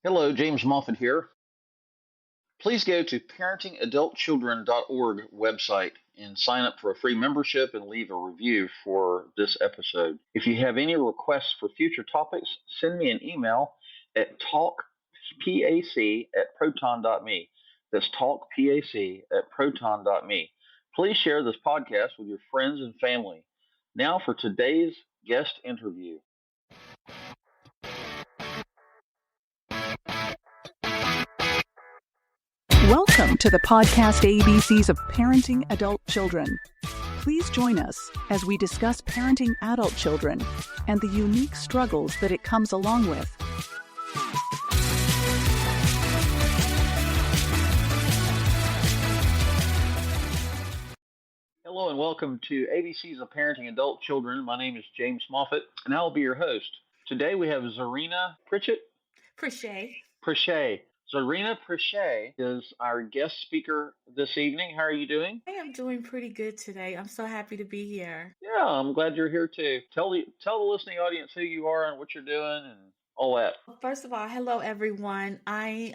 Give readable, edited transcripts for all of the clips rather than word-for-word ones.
Hello, James Moffitt here. Please go to parentingadultchildren.org website and sign up for a free membership and leave a review for this episode. If you have any requests for future topics, send me an email at talkpac@proton.me. That's talkpac@proton.me. Please share this podcast with your friends and family. Now for today's guest interview. Welcome to the podcast ABCs of Parenting Adult Children. Please join us as we discuss parenting adult children and the unique struggles that it comes along with. Hello and welcome to ABCs of Parenting Adult Children. My name is James Moffitt, and I will be your host. Today we have Zorina Pritchett. Pritchett. Zorina Pritchett is our guest speaker this evening. How are you doing? I am doing pretty good today. I'm so happy to be here. Yeah, I'm glad you're here too. Tell the listening audience who you are and what you're doing and all that. First of all, hello everyone. I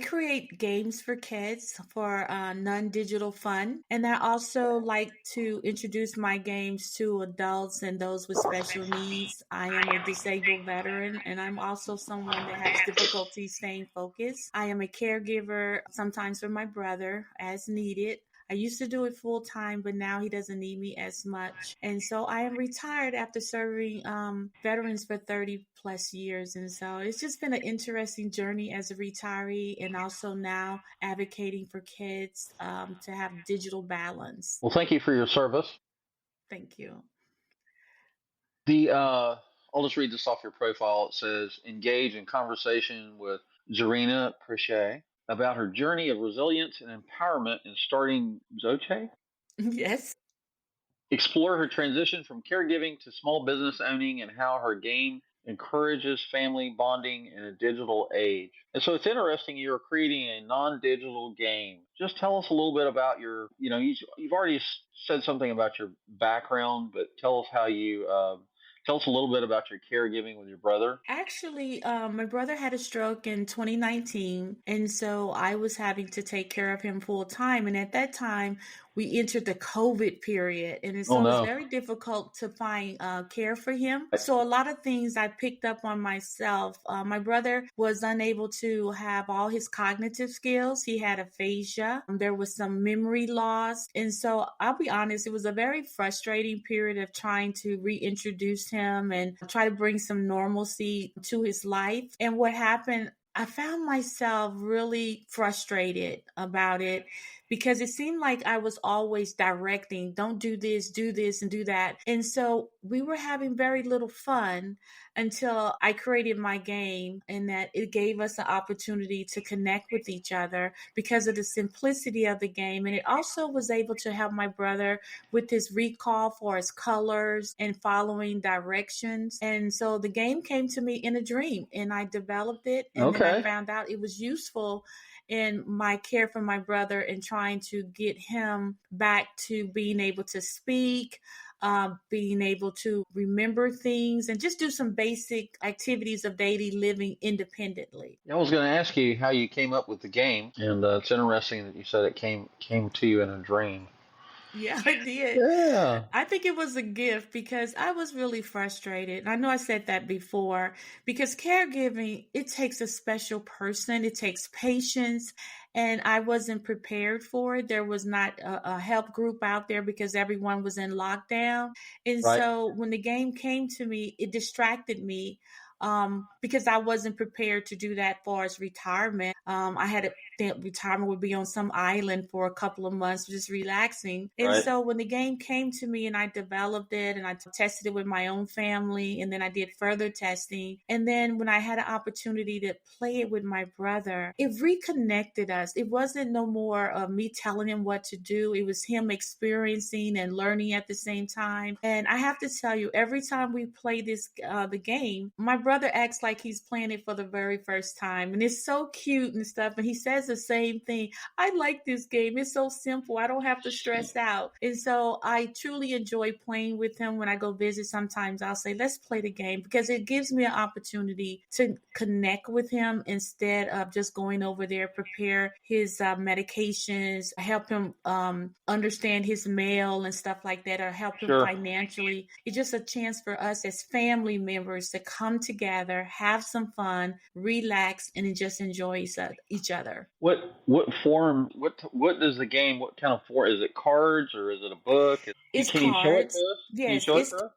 create games for kids for non-digital fun, and I also like to introduce my games to adults and those with special needs. I am a disabled veteran, and I'm also someone that has difficulty staying focused. I am a caregiver, sometimes for my brother as needed. I used to do it full time, but now he doesn't need me as much. And so I am retired after serving veterans for 30 plus years. And so it's just been an interesting journey as a retiree, and also now advocating for kids to have digital balance. Well, thank you for your service. Thank you. I'll just read this off your profile. It says, engage in conversation with Zorina Pritchett about her journey of resilience and empowerment in starting Zochey. Yes. Explore her transition from caregiving to small business owning and how her game encourages family bonding in a digital age. And so it's interesting you're creating a non-digital game. Just tell us a little bit about you've already said something about your background, but tell us how you tell us a little bit about your caregiving with your brother. Actually, my brother had a stroke in 2019, and so I was having to take care of him full time. And at that time, we entered the COVID period, and so it was very difficult to find care for him. So a lot of things I picked up on myself. My brother was unable to have all his cognitive skills. He had aphasia. There was some memory loss. And so I'll be honest, it was a very frustrating period of trying to reintroduce him and try to bring some normalcy to his life. And what happened, I found myself really frustrated about it, because it seemed like I was always directing, don't do this, and do that. And so we were having very little fun until I created my game, and that it gave us an opportunity to connect with each other because of the simplicity of the game. And it also was able to help my brother with his recall for his colors and following directions. And so the game came to me in a dream, and I developed it. And then I found out it was useful in my care for my brother and trying to get him back to being able to speak, being able to remember things, and just do some basic activities of daily living independently. I was going to ask you how you came up with the game, and it's interesting that you said it came to you in a dream. Yeah, I did. Yeah. I think it was a gift because I was really frustrated. I know I said that before, because caregiving, it takes a special person. It takes patience, and I wasn't prepared for it. There was not a help group out there because everyone was in lockdown. And so when the game came to me, it distracted me. Because I wasn't prepared to do that for as retirement. I had to think retirement would be on some island for a couple of months, just relaxing. And so when the game came to me and I developed it and I tested it with my own family, and then I did further testing. And then when I had an opportunity to play it with my brother, it reconnected us. It wasn't no more of me telling him what to do. It was him experiencing and learning at the same time. And I have to tell you, every time we play the game, my brother acts like he's playing it for the very first time. And it's so cute and stuff. And he says the same thing. I like this game. It's so simple. I don't have to stress out. And so I truly enjoy playing with him. When I go visit, sometimes I'll say, let's play the game, because it gives me an opportunity to connect with him instead of just going over there, prepare his medications, help him understand his mail and stuff like that, or help him financially. It's just a chance for us as family members to come together, have some fun, relax, and just enjoy each other. What form? What does the game? What kind of form? Is it cards or is it a book? It's Can you show it to cards. us? Can you Yes, show it it's for us?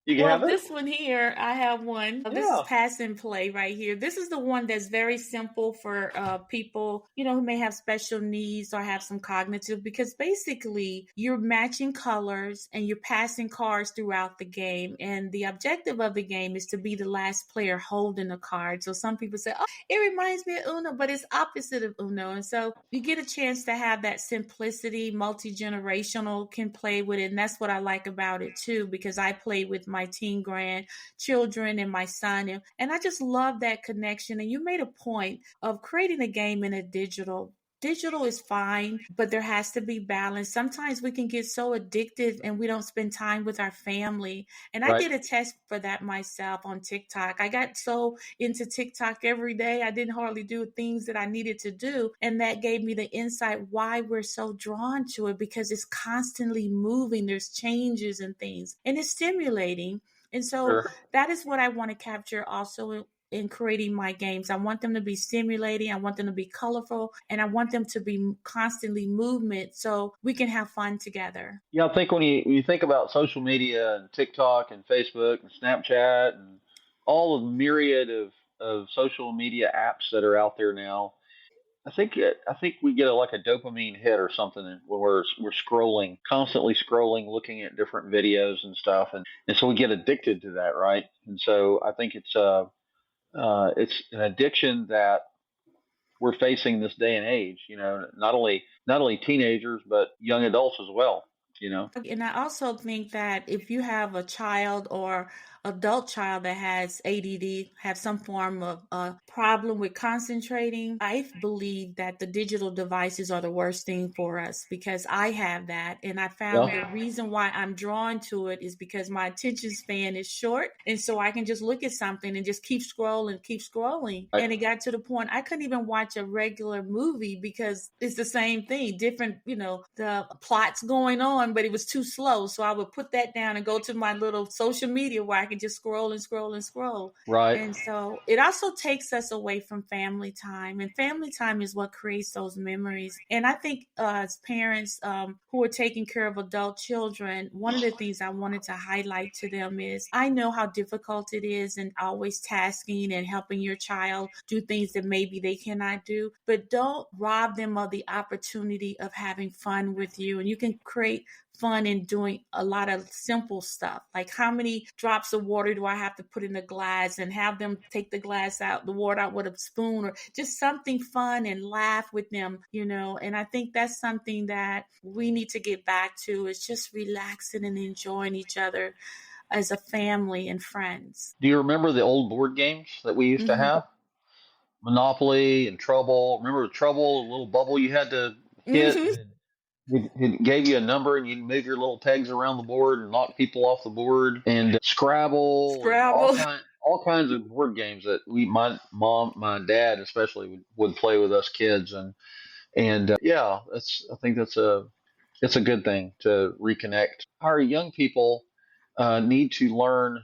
You can well, have it. this one here, I have one. This is Yeah. pass and play right here. This is the one that's very simple for people, who may have special needs or have some cognitive, because basically you're matching colors and you're passing cards throughout the game. And the objective of the game is to be the last player holding a card. So some people say, oh, it reminds me of Uno, but it's opposite of Uno. And so you get a chance to have that simplicity, multi-generational can play with it. And that's what I like about it too, because I play with my teen grandchildren and my son. And I just love that connection. And you made a point of creating a game in a digital. Digital is fine, but there has to be balance. Sometimes we can get so addictive and we don't spend time with our family. And I Right. did a test for that myself on TikTok. I got so into TikTok every day, I didn't hardly do things that I needed to do. And that gave me the insight why we're so drawn to it, because it's constantly moving. There's changes and things, and it's stimulating. And so Sure. that is what I want to capture also in creating my games. I want them to be stimulating, I want them to be colorful, and I want them to be constantly movement so we can have fun together. Yeah, I think when you think about social media and TikTok and Facebook and Snapchat and all the myriad of social media apps that are out there now, I think we get like a dopamine hit or something when we're scrolling, constantly scrolling, looking at different videos and stuff, and so we get addicted to that, right? And so I think it's an addiction that we're facing this day and age. Not only teenagers but young adults as well. You know. And I also think that if you have a child or adult child that has ADD, have some form of a problem with concentrating, I believe that the digital devices are the worst thing for us, because I have that. And I found the reason why I'm drawn to it is because my attention span is short. And so I can just look at something and just keep scrolling, keep scrolling. Right. And it got to the point I couldn't even watch a regular movie because it's the same thing, different, the plots going on, but it was too slow. So I would put that down and go to my little social media where I could just scroll and scroll and scroll. Right. And so it also takes us away from family time. And family time is what creates those memories. And I think as parents who are taking care of adult children, one of the things I wanted to highlight to them is I know how difficult it is and always tasking and helping your child do things that maybe they cannot do, but don't rob them of the opportunity of having fun with you. And you can create fun in doing a lot of simple stuff, like how many drops of water do I have to put in the glass, and have them take the glass out, the water out with a spoon, or just something fun and laugh with them, And I think that's something that we need to get back to, is just relaxing and enjoying each other as a family and friends. Do you remember the old board games that we used to Mm-hmm. have? Monopoly and Trouble. Remember Trouble, a little bubble you had to hit? Mm-hmm. It gave you a number, and you'd move your little pegs around the board and knock people off the board. And Scrabble and Scrabble. all kinds of board games that my mom, my dad especially would play with us kids. And yeah, I think it's a good thing to reconnect. Our young people need to learn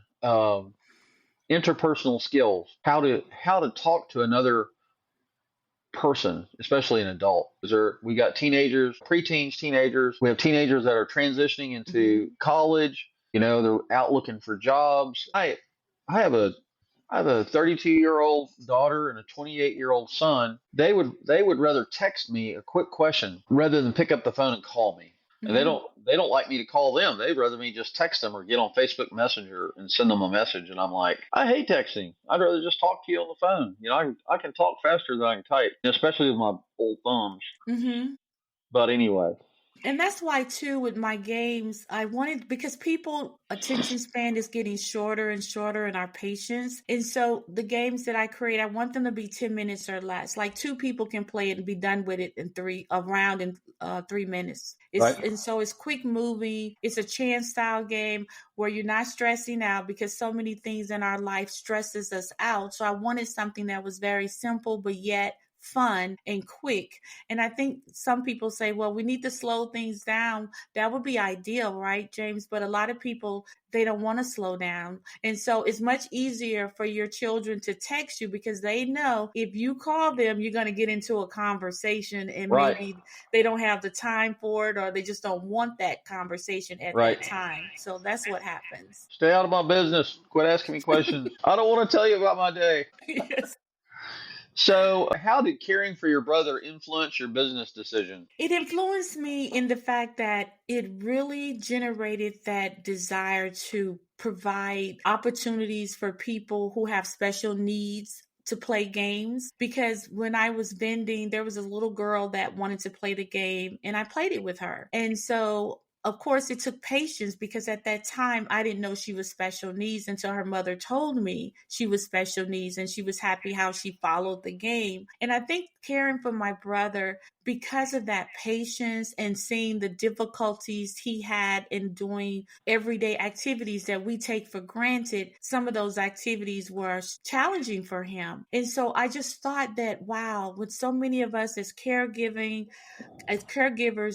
interpersonal skills, how to talk to another person, especially an adult. We got teenagers, preteens, teenagers. We have teenagers that are transitioning into college. They're out looking for jobs. I have a I have a 32-year-old daughter and a 28-year-old son. They would rather text me a quick question rather than pick up the phone and call me. And they don't like me to call them. They'd rather me just text them or get on Facebook Messenger and send them a message. And I'm like, I hate texting. I'd rather just talk to you on the phone. I can talk faster than I can type, especially with my old thumbs. Mm-hmm. But anyway, And that's why too with my games, I wanted, because people attention span is getting shorter and shorter in our patience. And so the games that I create, I want them to be 10 minutes or less. Like two people can play it and be done with it in around in 3 minutes. Right. And so it's quick moving. It's a chance style game where you're not stressing out, because so many things in our life stresses us out. So I wanted something that was very simple, but yet fun and quick. And I think some people say, well, we need to slow things down. That would be ideal, right, James? But a lot of people, they don't want to slow down. And so it's much easier for your children to text you, because they know if you call them, you're going to get into a conversation, and Right. maybe they don't have the time for it, or they just don't want that conversation at Right. that time. So that's what happens. Stay out of my business. Quit asking me questions. I don't want to tell you about my day. Yes. So, how did caring for your brother influence your business decision? It influenced me in the fact that it really generated that desire to provide opportunities for people who have special needs to play games. Because when I was vending, there was a little girl that wanted to play the game, and I played it with her. And so of course, it took patience, because at that time I didn't know she was special needs until her mother told me she was special needs, and she was happy how she followed the game. And I think caring for my brother, because of that patience and seeing the difficulties he had in doing everyday activities that we take for granted, some of those activities were challenging for him. And so I just thought that, wow, with so many of us as caregivers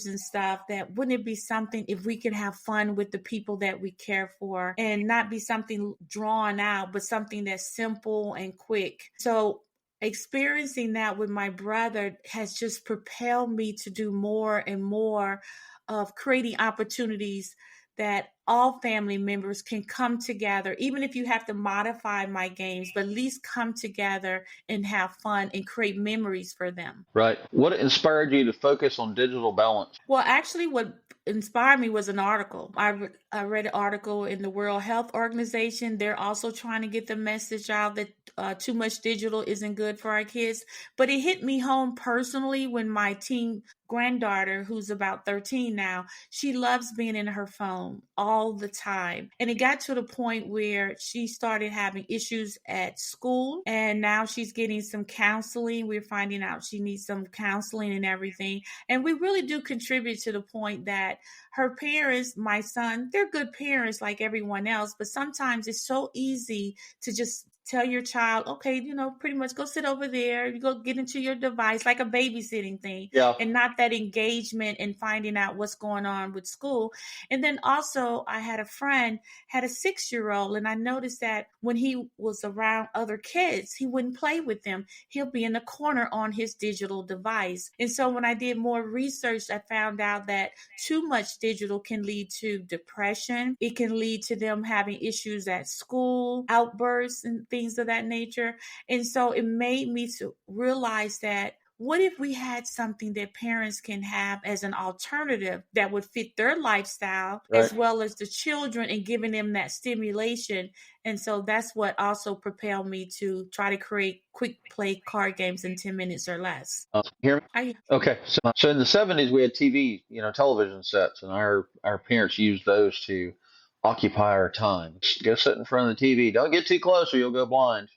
and stuff, that wouldn't it be something if we can have fun with the people that we care for, and not be something drawn out, but something that's simple and quick. So experiencing that with my brother has just propelled me to do more and more of creating opportunities that all family members can come together, even if you have to modify my games, but at least come together and have fun and create memories for them. Right. What inspired you to focus on digital balance? Well, actually, what inspired me was an article. I read an article in the World Health Organization. They're also trying to get the message out that too much digital isn't good for our kids. But it hit me home personally when my teen granddaughter, who's about 13 now, she loves being in her phone all the time. And it got to the point where she started having issues at school, and now she's getting some counseling. We're finding out she needs some counseling and everything. And we really do contribute to the point that her parents, my son, they're good parents like everyone else, but sometimes it's so easy to just tell your child, okay, pretty much go sit over there, you go get into your device, like a babysitting thing. Yeah. And not that engagement and finding out what's going on with school. And then also I had a friend, had a 6-year-old, and I noticed that when he was around other kids, he wouldn't play with them. He'll be in the corner on his digital device. And so when I did more research, I found out that too much digital can lead to depression. It can lead to them having issues at school, outbursts and things of that nature. And so it made me to realize that, what if we had something that parents can have as an alternative that would fit their lifestyle, Right. as well as the children, and giving them that stimulation? And so that's what also propelled me to try to create quick play card games in 10 minutes or less. Hear me? Okay. So in the 70s, we had TV, television sets, and our parents used those to occupy our time. Go sit in front of the TV. Don't get too close or you'll go blind,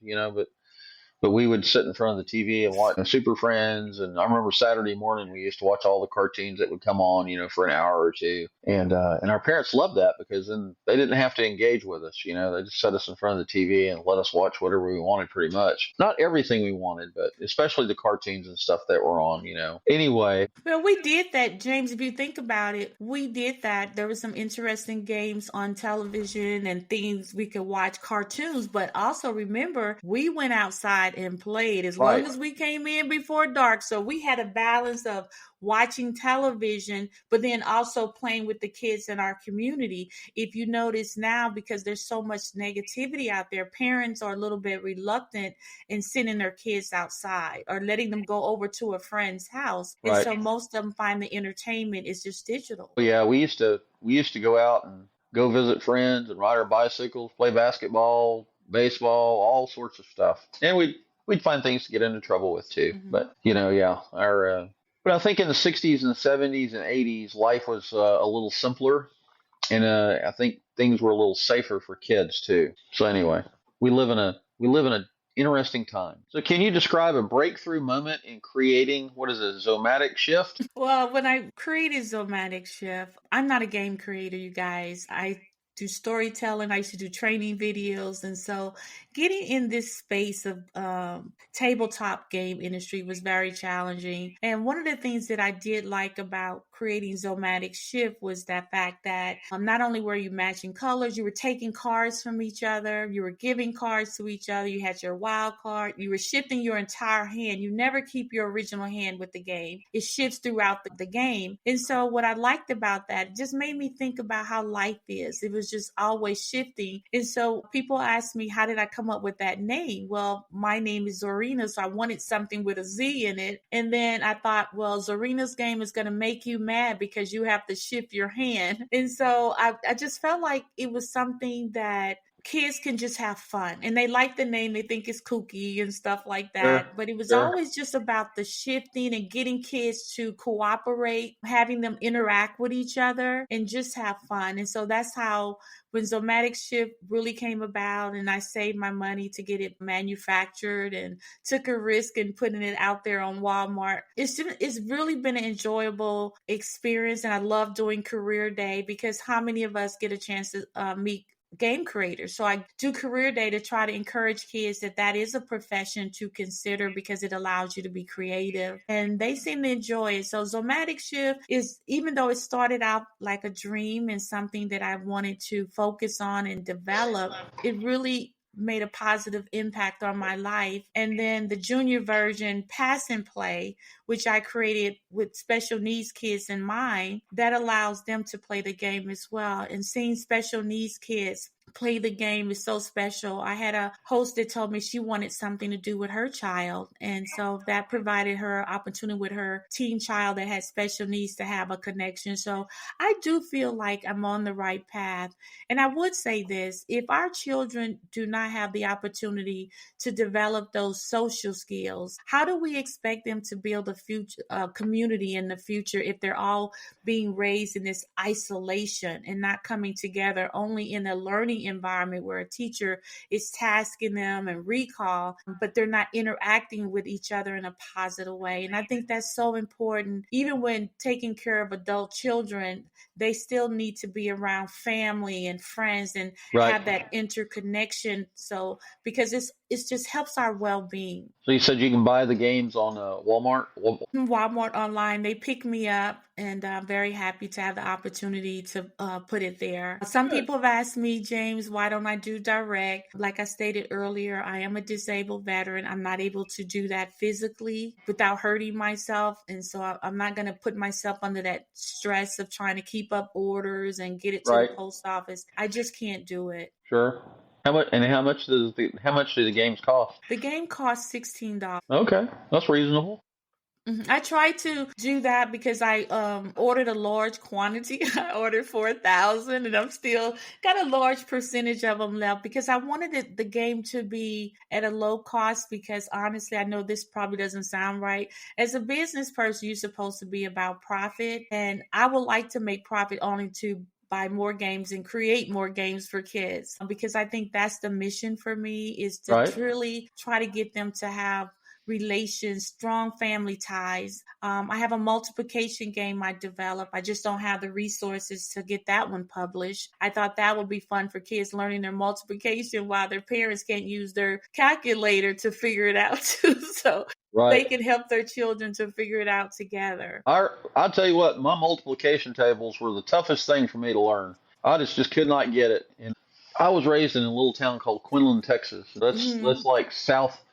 but we would sit in front of the TV and watch Super Friends. And I remember Saturday morning we used to watch all the cartoons that would come on, for an hour or two. And our parents loved that, because then they didn't have to engage with us. They just set us in front of the TV and let us watch whatever we wanted, pretty much. Not everything we wanted, but especially the cartoons and stuff that were on. Anyway. Well, we did that, James. If you think about it, we did that. There were some interesting games on television and things we could watch, cartoons. But also remember, we went outside and played as long as we came in before dark. So we had a balance of watching television, but then also playing with the kids in our community. If you notice now, because there's so much negativity out there, parents are a little bit reluctant in sending their kids outside or letting them go over to a friend's house. And so most of them find the entertainment is just digital. Yeah, we used to go out and go visit friends and ride our bicycles, play basketball, baseball, all sorts of stuff. And we'd find things to get into trouble with too. Mm-hmm. But But I think in the 60s and 70s and 80s, life was a little simpler, and I think things were a little safer for kids too. So anyway, we live in a interesting time. So can you describe a breakthrough moment in creating what is a zomatic shift? Well, when I created Zomatic Shift, I'm not a game creator, you guys. I do storytelling. I used to do training videos, and so getting in this space of tabletop game industry was very challenging. And one of the things that I did like about creating Zomatic Shift was that fact that not only were you matching colors, you were taking cards from each other, you were giving cards to each other, you had your wild card, you were shifting your entire hand. You never keep your original hand with the game. It shifts throughout the game. And so what I liked about that, it just made me think about how life is. It was just always shifting. And so people ask me, how did I come up with that name? Well, my name is Zorina, so I wanted something with a Z in it. And then I thought, well, Zorina's game is going to make you mad because you have to shift your hand. And so I just felt like it was something that kids can just have fun, and they like the name, they think it's kooky and stuff like Sure, that, but it was sure. always just about the shifting and getting kids to cooperate, having them interact with each other and just have fun. And so that's how when Zomatic Shift really came about, and I saved my money to get it manufactured and took a risk in putting it out there on Walmart. It's really been an enjoyable experience, and I love doing Career Day because how many of us get a chance to meet game creators? So I do Career Day to try to encourage kids that that is a profession to consider because it allows you to be creative, and they seem to enjoy it. So Zomatic Shift is, even though it started out like a dream and something that I wanted to focus on and develop, it really made a positive impact on my life. And then the junior version, Pass and Play, which I created with special needs kids in mind, that allows them to play the game as well. And seeing special needs kids play the game is so special. I had a host that told me she wanted something to do with her child. And so that provided her opportunity with her teen child that had special needs to have a connection. So I do feel like I'm on the right path. And I would say this, if our children do not have the opportunity to develop those social skills, how do we expect them to build a future community in the future if they're all being raised in this isolation and not coming together only in a learning environment where a teacher is tasking them and recall, but they're not interacting with each other in a positive way? And I think that's so important. Even when taking care of adult children, they still need to be around family and friends and Right. have that interconnection. So because it just helps our well-being. So you said you can buy the games on Walmart. Walmart online, they pick me up, and I'm very happy to have the opportunity to put it there. Some Good. people have asked me, James, why don't I do direct? Like I stated earlier, I am a disabled veteran. I'm not able to do that physically without hurting myself. And so I'm not going to put myself under that stress of trying to keep up orders and get it to the Right. post office. I just can't do it. Sure. How much do the games cost? The game costs $16. Okay, that's reasonable. I tried to do that because I ordered a large quantity. I ordered 4,000, and I'm still got a large percentage of them left because I wanted the game to be at a low cost. Because honestly, I know this probably doesn't sound right. As a business person, you're supposed to be about profit, and I would like to make profit only to buy more games and create more games for kids, because I think that's the mission for me, is to Right. truly try to get them to have relations, strong family ties. I have a multiplication game I developed. I just don't have the resources to get that one published. I thought that would be fun for kids learning their multiplication while their parents can't use their calculator to figure it out too. So they Right. can help their children to figure it out together. I'll tell you what, my multiplication tables were the toughest thing for me to learn. I just could not get it. And I was raised in a little town called Quinlan, Texas. That's Mhm. like southwest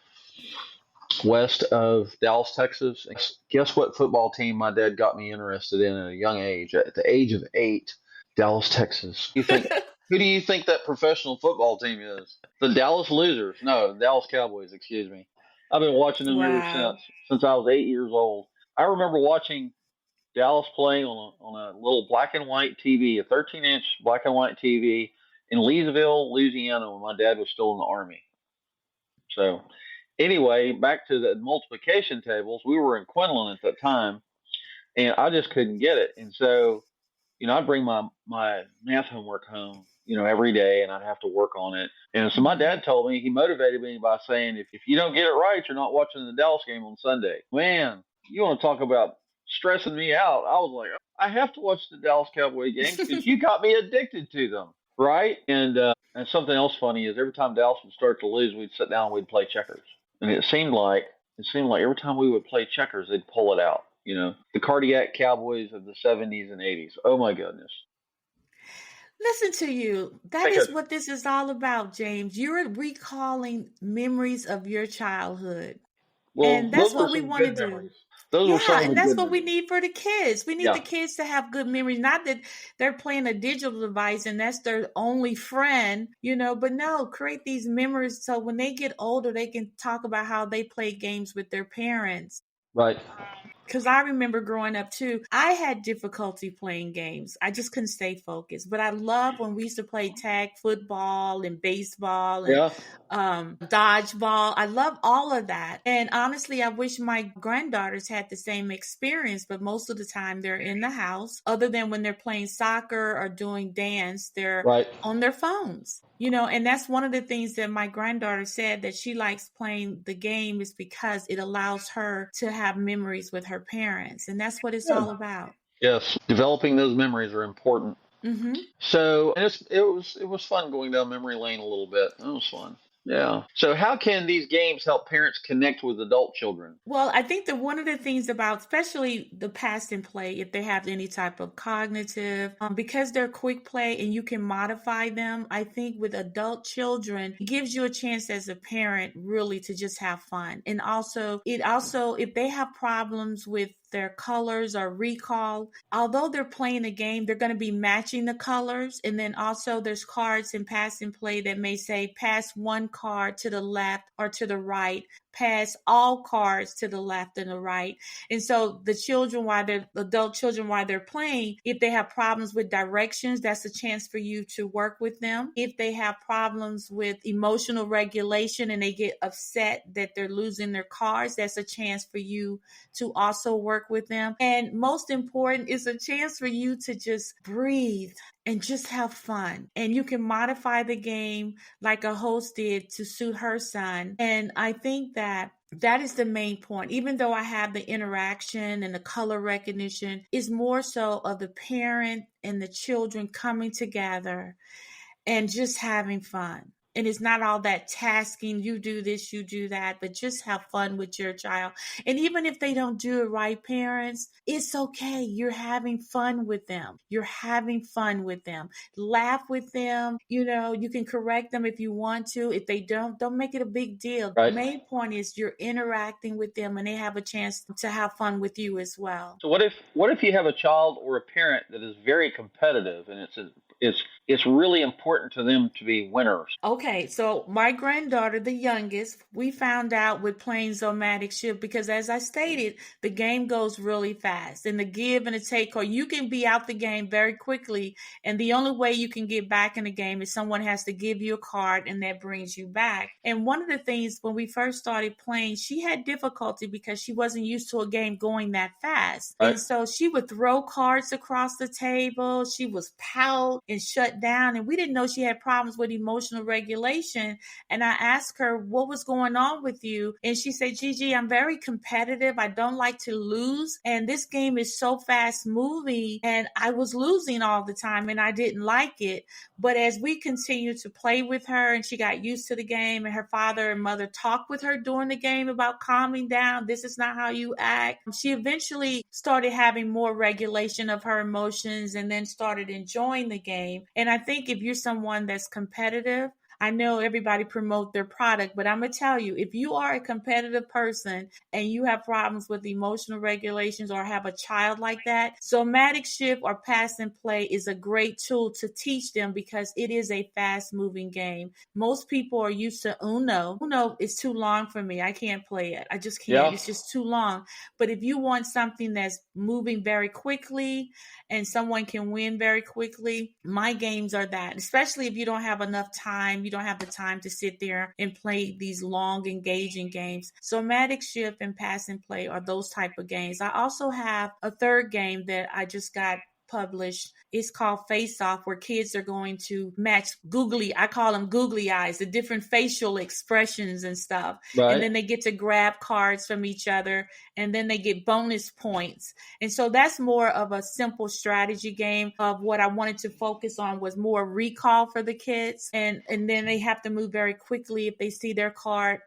of Dallas, Texas. And guess what football team my dad got me interested in at a young age? At the age of 8, Dallas, Texas. You think who do you think that professional football team is? The Dallas Losers. No, the Dallas Cowboys, excuse me. I've been watching them ever Wow. since I was 8 years old. I remember watching Dallas playing on a little black and white TV, a 13-inch black and white TV in Leesville, Louisiana, when my dad was still in the Army. So, anyway, back to the multiplication tables. We were in Quinlan at that time, and I just couldn't get it. And so, I'd bring my math homework home, every day, and I'd have to work on it. And so my dad told me, he motivated me by saying, if you don't get it right, you're not watching the Dallas game on Sunday. Man, you want to talk about stressing me out? I was like, I have to watch the Dallas Cowboy games because you got me addicted to them, right? And something else funny is every time Dallas would start to lose, we'd sit down and we'd play checkers, and it seemed like every time we would play checkers, they'd pull it out. The cardiac Cowboys of the 70s and 80s. Oh my goodness. Listen to you. That is what this is all about, James. You're recalling memories of your childhood. Well, and that's what we want to do. Memories. Those were some of the and that's good what we memories. need for the kids. We need the kids to have good memories. Not that they're playing a digital device and that's their only friend, but no, create these memories so when they get older, they can talk about how they played games with their parents. Right. Because I remember growing up too, I had difficulty playing games. I just couldn't stay focused. But I love when we used to play tag football and baseball and dodgeball. I love all of that. And honestly, I wish my granddaughters had the same experience. But most of the time they're in the house. Other than when they're playing soccer or doing dance, they're on their phones. And that's one of the things that my granddaughter said, that she likes playing the game is because it allows her to have memories with her parents. And that's what it's all about. Yes. Developing those memories are important. Mm-hmm. So it was fun going down memory lane a little bit. It was fun. Yeah. So how can these games help parents connect with adult children? Well, I think that one of the things about, especially the pass and play, if they have any type of cognitive, because they're quick play and you can modify them, I think with adult children, it gives you a chance as a parent really to just have fun. And also, if they have problems with their colors or recall, although they're playing a game, they're going to be matching the colors. And then also there's cards in pass and play that may say pass one card to the left or to the right, pass all cards to the left and the right. And so the adult children, while they're playing, if they have problems with directions, that's a chance for you to work with them. If they have problems with emotional regulation and they get upset that they're losing their cards, that's a chance for you to also work with them. And most important, is a chance for you to just breathe and just have fun. And you can modify the game like a host did to suit her son. And I think that is the main point. Even though I have the interaction and the color recognition, is more so of the parent and the children coming together and just having fun. And it's not all that tasking, you do this, you do that, but just have fun with your child. And even if they don't do it right, parents, it's okay. You're having fun with them. You're having fun with them. Laugh with them. You can correct them if you want to. If they don't make it a big deal. Right. The main point is you're interacting with them and they have a chance to have fun with you as well. So what if you have a child or a parent that is very competitive and it's really important to them to be winners? Okay, so my granddaughter, the youngest, we found out with playing Zomatic Shift because, as I stated, the game goes really fast. And the give and the take, or you can be out the game very quickly. And the only way you can get back in the game is someone has to give you a card and that brings you back. And one of the things when we first started playing, she had difficulty because she wasn't used to a game going that fast. Right. And so she would throw cards across the table. She was pout and shut down. And we didn't know she had problems with emotional regulation. And I asked her, what was going on with you? And she said, Gigi, I'm very competitive. I don't like to lose. And this game is so fast moving. And I was losing all the time and I didn't like it. But as we continued to play with her and she got used to the game and her father and mother talked with her during the game about calming down, this is not how you act, she eventually started having more regulation of her emotions and then started enjoying the game. And I think if you're someone that's competitive, I know everybody promote their product, but I'm going to tell you, if you are a competitive person and you have problems with emotional regulations or have a child like that, Zomatic Shift or Pass and Play is a great tool to teach them because it is a fast moving game. Most people are used to Uno. Uno is too long for me. I can't play it. I just can't. Yeah. It's just too long. But if you want something that's moving very quickly and someone can win very quickly, my games are that, especially if you don't have enough time, you don't have the time to sit there and play these long, engaging games. Somatic shift and pass and play are those type of games. I also have a third game that I just got published. It's called Face Off, where kids are going to match I call them googly eyes, the different facial expressions and stuff. Right. And then they get to grab cards from each other, and then they get bonus points. And so that's more of a simple strategy game. Of what I wanted to focus on was more recall for the kids. And then they have to move very quickly if they see their card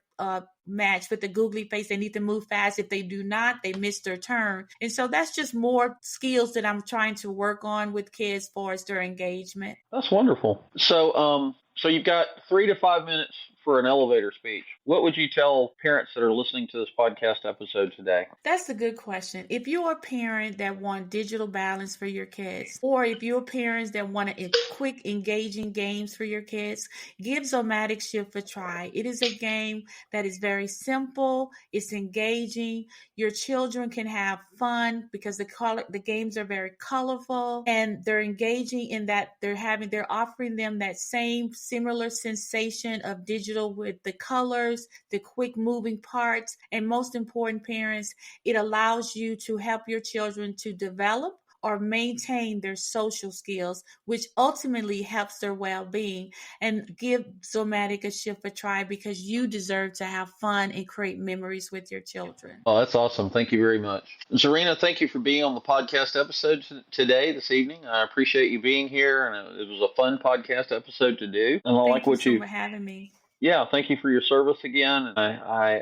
match with the googly face. They need to move fast. If they do not, they miss their turn. And so that's just more skills that I'm trying to work on with kids for as their engagement. That's wonderful. So you've got 3 to 5 minutes for an elevator speech. What would you tell parents that are listening to this podcast episode today? That's a good question. If you're a parent that want digital balance for your kids, or if you're parents that want quick, engaging games for your kids, give Somatic Shift a try. It is a game that is very simple. It's engaging. Your children can have fun because the games are very colorful, and they're engaging in that they're offering them that same similar sensation of digital with the colors, the quick moving parts, and most important, parents, it allows you to help your children to develop or maintain their social skills, which ultimately helps their well-being. And give Somatic a Shift a try, because you deserve to have fun and create memories with your children. Oh, that's awesome. Thank you very much. Zorina, thank you for being on the podcast episode this evening. I appreciate you being here, and it was a fun podcast episode to do. And Thank you so much for having me. Yeah, thank you for your service again. I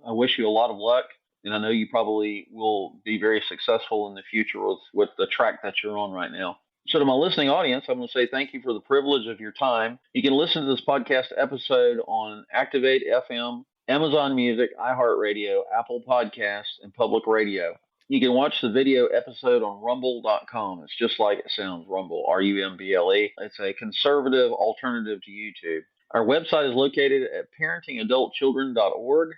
wish you a lot of luck, and I know you probably will be very successful in the future with the track that you're on right now. So to my listening audience, I'm going to say thank you for the privilege of your time. You can listen to this podcast episode on Activate FM, Amazon Music, iHeartRadio, Apple Podcasts, and Public Radio. You can watch the video episode on rumble.com. It's just like it sounds, Rumble, RUMBLE. It's a conservative alternative to YouTube. Our website is located at parentingadultchildren.org.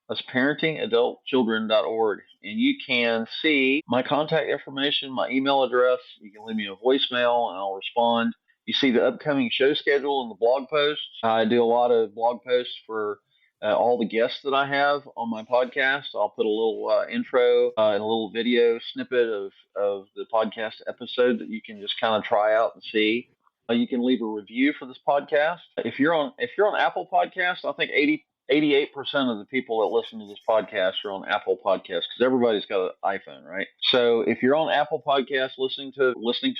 That's parentingadultchildren.org. And you can see my contact information, my email address. You can leave me a voicemail, and I'll respond. You see the upcoming show schedule in the blog posts. I do a lot of blog posts for all the guests that I have on my podcast. I'll put a little intro and a little video snippet of the podcast episode that you can just kind of try out and see. You can leave a review for this podcast. If you're on Apple Podcasts, I think 88% of the people that listen to this podcast are on Apple Podcasts, because everybody's got an iPhone, right? So if you're on Apple Podcasts listening to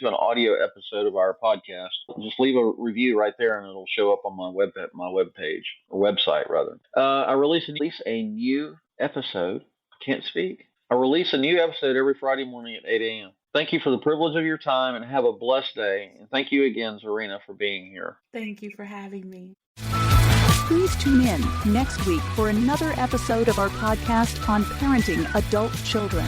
an audio episode of our podcast, just leave a review right there, and it'll show up on my webpage, or website rather. I release a new episode. Can't speak. I release a new episode every Friday morning at 8 a.m. Thank you for the privilege of your time, and have a blessed day. And thank you again, Zorina, for being here. Thank you for having me. Please tune in next week for another episode of our podcast on parenting adult children.